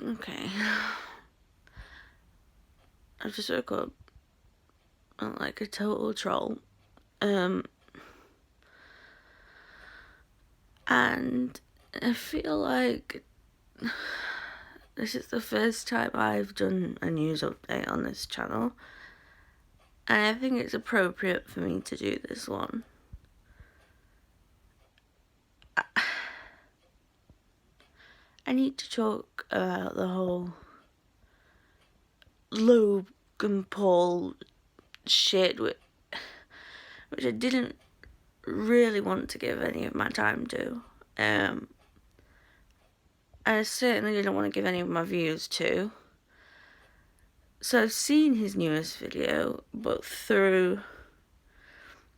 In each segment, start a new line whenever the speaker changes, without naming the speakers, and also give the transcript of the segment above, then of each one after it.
Okay. I just woke up. I'm like a total troll. And I feel like this is the first time I've done a news update on this channel. And I think it's appropriate for me to do this one. I need to talk about the whole Logan Paul shit, which I didn't really want to give any of my time to. I certainly didn't want to give any of my views to. So I've seen his newest video, but through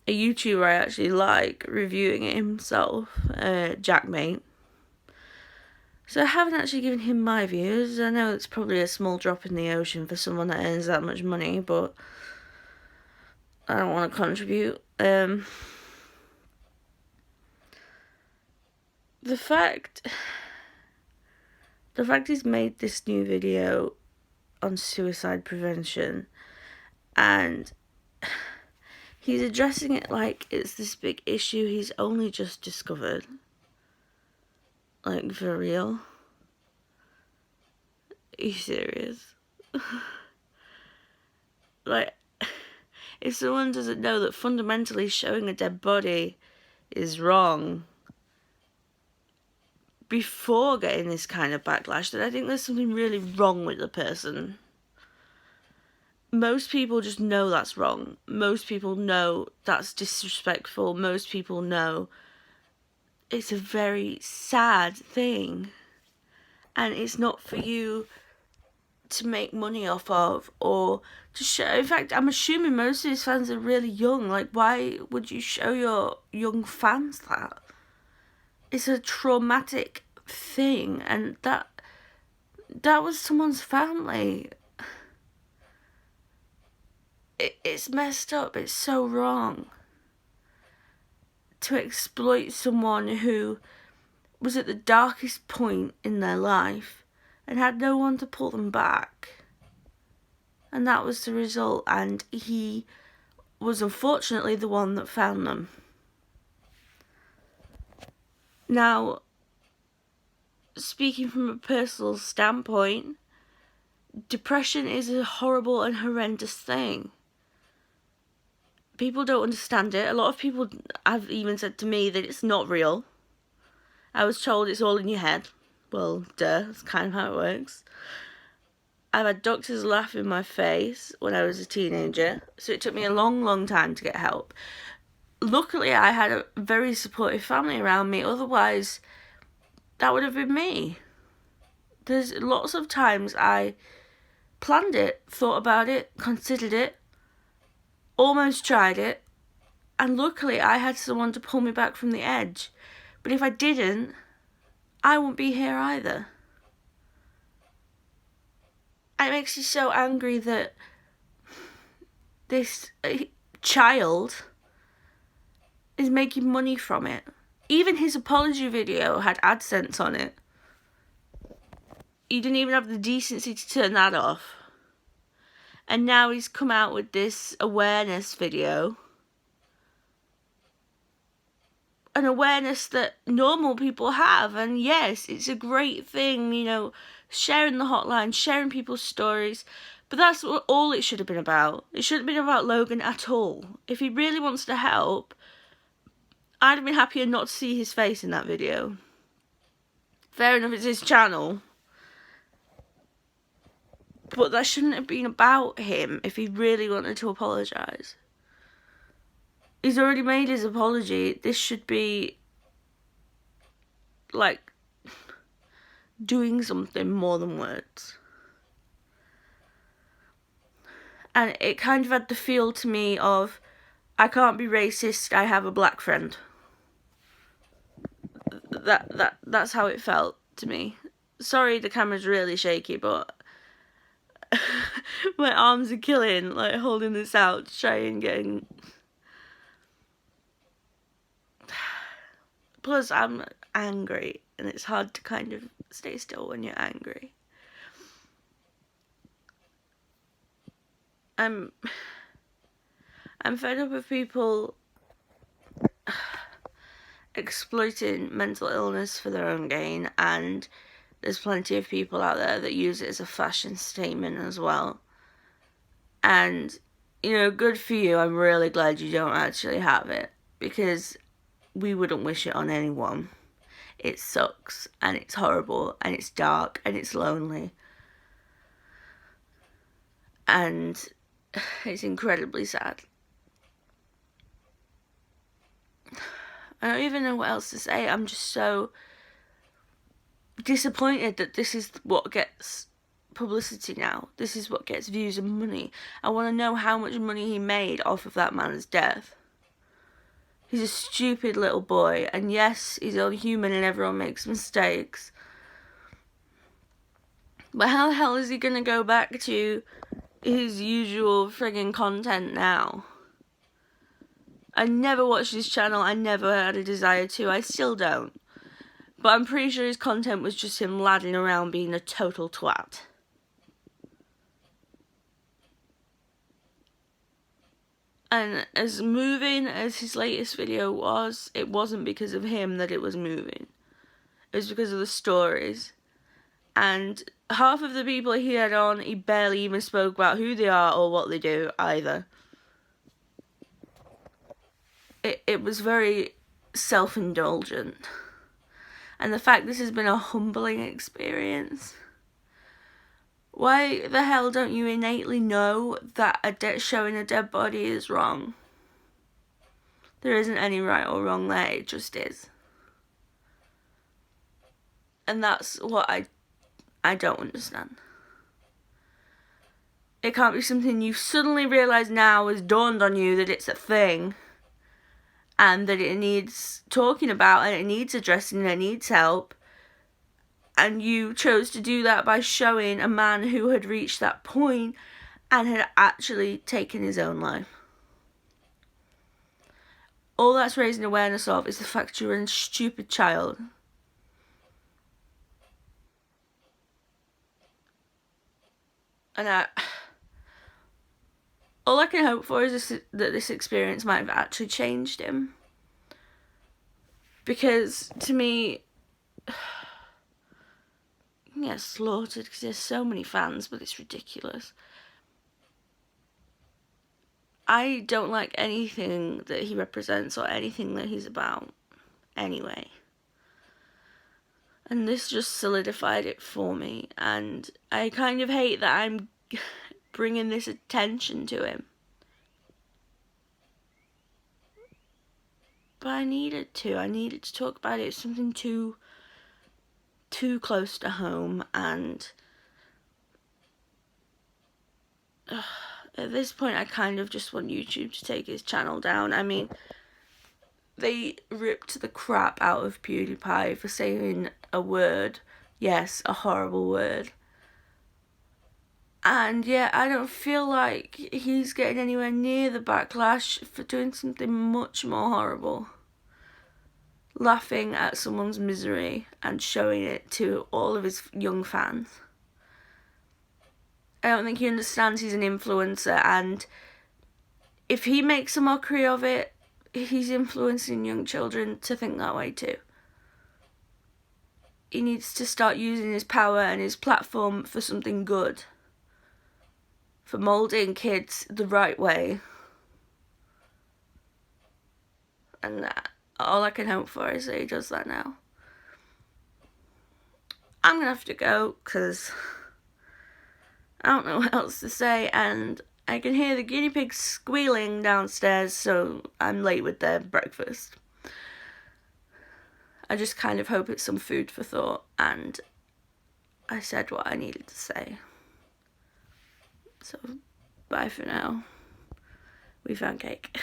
a YouTuber I actually like reviewing it himself, Jackmate. So I haven't actually given him my views. I know it's probably a small drop in the ocean for someone that earns that much money, but I don't want to contribute. The fact he's made this new video on suicide prevention and he's addressing it like it's this big issue he's only just discovered. Like, for real? Are you serious? Like, if someone doesn't know that fundamentally showing a dead body is wrong before getting this kind of backlash, then I think there's something really wrong with the person. Most people just know that's wrong. Most people know that's disrespectful. Most people know it's a very sad thing. And it's not for you to make money off of or to show. In fact, I'm assuming most of his fans are really young. Like, why would you show your young fans that? It's a traumatic thing, and that was someone's family. It's messed up. It's so wrong to exploit someone who was at the darkest point in their life and had no one to pull them back. And that was the result, and he was unfortunately the one that found them. Now, speaking from a personal standpoint, depression is a horrible and horrendous thing. People don't understand it. A lot of people have even said to me that it's not real. I was told it's all in your head. Well, duh, that's kind of how it works. I've had doctors laugh in my face when I was a teenager, so it took me a long, long time to get help. Luckily, I had a very supportive family around me, otherwise that would have been me. There's lots of times I planned it, thought about it, considered it, almost tried it, and luckily I had someone to pull me back from the edge. But if I didn't, I wouldn't be here either. It makes me so angry that this child is making money from it. Even his apology video had AdSense on it. He didn't even have the decency to turn that off. And now he's come out with this awareness video. An awareness that normal people have. And yes, it's a great thing, you know, sharing the hotline, sharing people's stories. But that's all it should have been about. It shouldn't have been about Logan at all. If he really wants to help, I'd have been happier not to see his face in that video. Fair enough, it's his channel. But that shouldn't have been about him if he really wanted to apologise. He's already made his apology. This should be, like, doing something more than words. And it kind of had the feel to me of, I can't be racist, I have a black friend. That's how it felt to me. Sorry, the camera's really shaky, but my arms are killing, like, holding this out to try and get. Plus, I'm angry, and it's hard to kind of stay still when you're angry. I'm fed up of people exploiting mental illness for their own gain, and there's plenty of people out there that use it as a fashion statement as well. And, you know, good for you. I'm really glad you don't actually have it, because we wouldn't wish it on anyone. It sucks, and it's horrible, and it's dark, and it's lonely. And it's incredibly sad. I don't even know what else to say. I'm just so disappointed that this is what gets publicity now. This is what gets views and money. I want to know how much money he made off of that man's death. He's a stupid little boy, and yes, he's only human and everyone makes mistakes. But how the hell is he gonna go back to his usual friggin' content now? I never watched his channel, I never had a desire to, I still don't. But I'm pretty sure his content was just him ladding around being a total twat. And as moving as his latest video was, it wasn't because of him that it was moving. It was because of the stories. And half of the people he had on, he barely even spoke about who they are or what they do either. It was very self-indulgent. And the fact this has been a humbling experience. Why the hell don't you innately know that showing a dead body is wrong? There isn't any right or wrong there, it just is. And that's what I don't understand. It can't be something you suddenly realise now has dawned on you that it's a thing, and that it needs talking about, and it needs addressing, and it needs help. And you chose to do that by showing a man who had reached that point and had actually taken his own life. All that's raising awareness of is the fact you're a stupid child. And all I can hope for is that this experience might have actually changed him. Because, to me, he gets slaughtered because there's so many fans, but it's ridiculous. I don't like anything that he represents or anything that he's about, anyway. And this just solidified it for me, and I kind of hate that I'm bringing this attention to him. But I needed to talk about it. It's something too close to home, and at this point I kind of just want YouTube to take his channel down. I mean, they ripped the crap out of PewDiePie for saying a word. Yes, a horrible word. And yeah, I don't feel like he's getting anywhere near the backlash for doing something much more horrible. Laughing at someone's misery and showing it to all of his young fans. I don't think he understands he's an influencer, and if he makes a mockery of it, he's influencing young children to think that way too. He needs to start using his power and his platform for something good. For moulding kids the right way. And all I can hope for is that he does that now. I'm gonna have to go, because I don't know what else to say, and I can hear the guinea pigs squealing downstairs, so I'm late with their breakfast. I just kind of hope it's some food for thought, and I said what I needed to say. So, bye for now. We found cake.